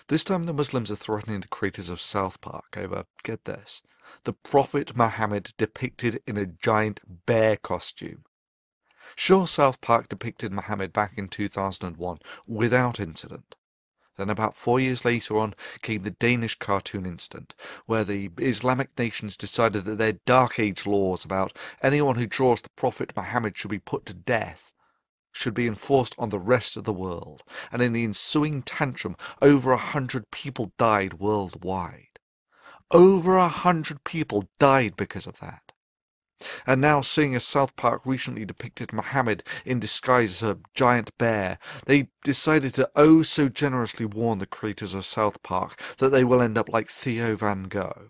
This time the Muslims are threatening the creators of South Park over, get this, the Prophet Muhammad depicted in a giant bear costume. Sure, South Park depicted Muhammad back in 2001 without incident. Then about 4 years later on came the Danish cartoon incident, where the Islamic nations decided that their Dark Age laws about anyone who draws the Prophet Muhammad should be put to death should be enforced on the rest of the world, and in the ensuing tantrum over 100 people died worldwide. Over 100 people died because of that. And now, seeing as South Park recently depicted Muhammad in disguise as a giant bear, they decided to oh so generously warn the creators of South Park that they will end up like Theo Van Gogh.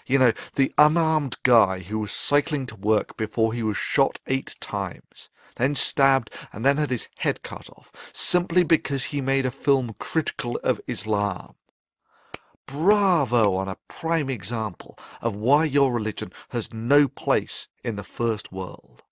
You know, the unarmed guy who was cycling to work before he was shot 8 times, then stabbed and then had his head cut off, simply because he made a film critical of Islam. Bravo on a prime example of why your religion has no place in the first world.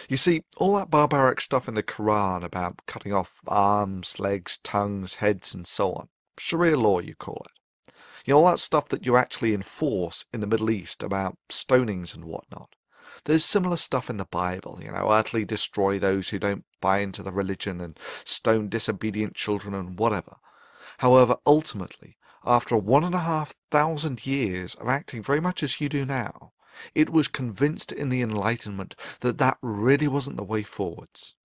You see, all that barbaric stuff in the Quran about cutting off arms, legs, tongues, heads and so on, Sharia law you call it. You know, all that stuff that you actually enforce in the Middle East about stonings and whatnot. There's similar stuff in the Bible, you know, utterly destroy those who don't buy into the religion and stone disobedient children and whatever. However, ultimately, after 1,500 years of acting very much as you do now, it was convinced in the Enlightenment that that really wasn't the way forwards.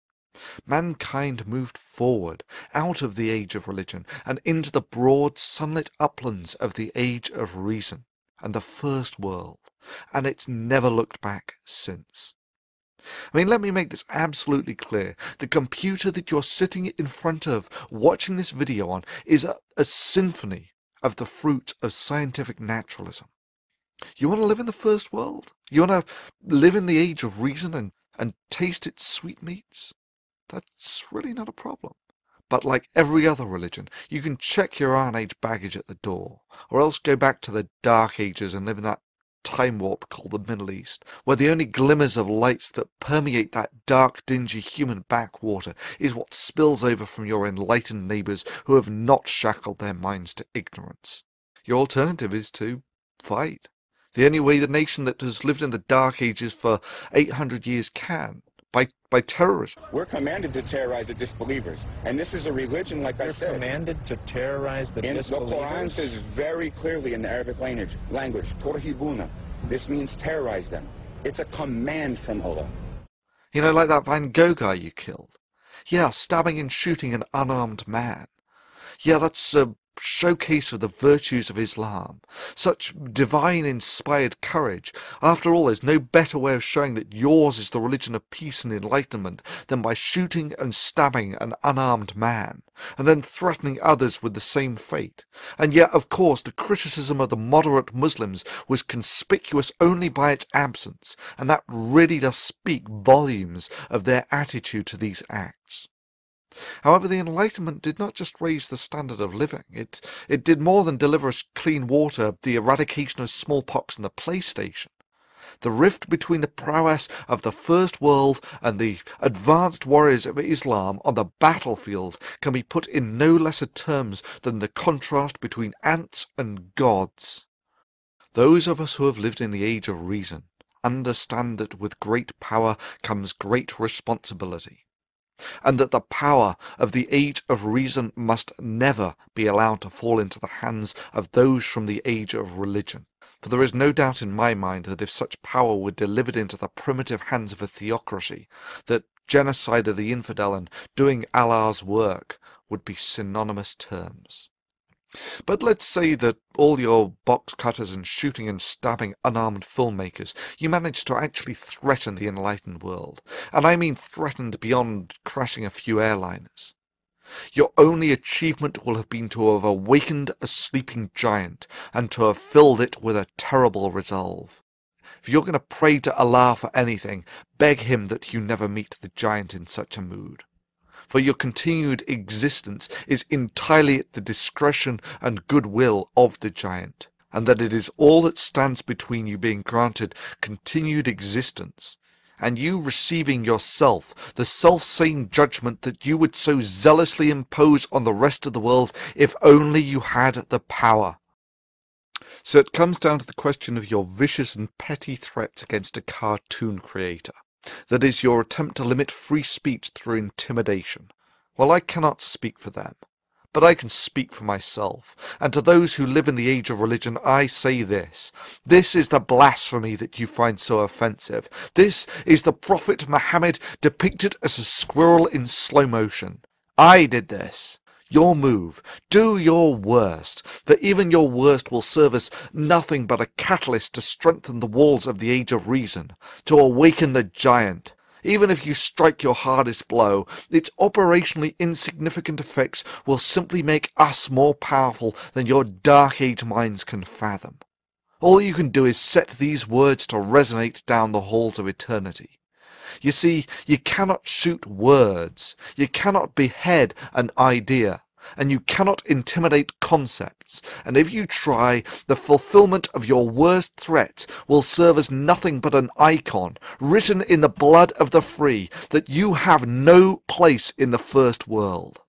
Mankind moved forward out of the age of religion and into the broad sunlit uplands of the age of reason and the first world, and it's never looked back since. I mean, let me make this absolutely clear. The computer that you're sitting in front of watching this video on is a symphony of the fruit of scientific naturalism. You want to live in the first world? You want to live in the age of reason and taste its sweetmeats? That's really not a problem. But like every other religion, you can check your Iron Age baggage at the door, or else go back to the Dark Ages and live in that time warp called the Middle East, where the only glimmers of lights that permeate that dark, dingy human backwater is what spills over from your enlightened neighbours who have not shackled their minds to ignorance. Your alternative is to fight. The only way the nation that has lived in the Dark Ages for 800 years can, by terrorism. We're commanded to terrorize the disbelievers, and this is a religion, like I said. We're commanded to terrorize the disbelievers? The Quran says very clearly in the Arabic language, Torhibuna. This means terrorize them. It's a command from Allah. You know, like that Van Gogh guy you killed. Yeah, stabbing and shooting an unarmed man. Yeah, that's a showcase of the virtues of Islam. Such divine inspired courage. After all, there's no better way of showing that yours is the religion of peace and enlightenment than by shooting and stabbing an unarmed man, and then threatening others with the same fate. And yet, of course, the criticism of the moderate Muslims was conspicuous only by its absence, and that really does speak volumes of their attitude to these acts. However, the Enlightenment did not just raise the standard of living. It did more than deliver us clean water, the eradication of smallpox and the PlayStation. The rift between the prowess of the First World and the advanced warriors of Islam on the battlefield can be put in no lesser terms than the contrast between ants and gods. Those of us who have lived in the age of reason understand that with great power comes great responsibility, and that the power of the age of reason must never be allowed to fall into the hands of those from the age of religion. For there is no doubt in my mind that if such power were delivered into the primitive hands of a theocracy, that genocide of the infidel and doing Allah's work would be synonymous terms. But let's say that all your box cutters and shooting and stabbing unarmed filmmakers, you managed to actually threaten the enlightened world. And I mean threatened beyond crashing a few airliners. Your only achievement will have been to have awakened a sleeping giant and to have filled it with a terrible resolve. If you're going to pray to Allah for anything, beg him that you never meet the giant in such a mood. For your continued existence is entirely at the discretion and goodwill of the giant, and that it is all that stands between you being granted continued existence and you receiving yourself the self-same judgment that you would so zealously impose on the rest of the world if only you had the power. So it comes down to the question of your vicious and petty threats against a cartoon creator. That is, your attempt to limit free speech through intimidation. Well, I cannot speak for them, but I can speak for myself, and to those who live in the age of religion I say this. This is the blasphemy that you find so offensive. This is the Prophet Muhammad depicted as a squirrel in slow motion. I did this. Your move. Do your worst, for even your worst will serve as nothing but a catalyst to strengthen the walls of the age of reason, to awaken the giant. Even if you strike your hardest blow, its operationally insignificant effects will simply make us more powerful than your dark age minds can fathom. All you can do is set these words to resonate down the halls of eternity. You see, you cannot shoot words, you cannot behead an idea, and you cannot intimidate concepts, and if you try, the fulfillment of your worst threat will serve as nothing but an icon, written in the blood of the free, that you have no place in the first world.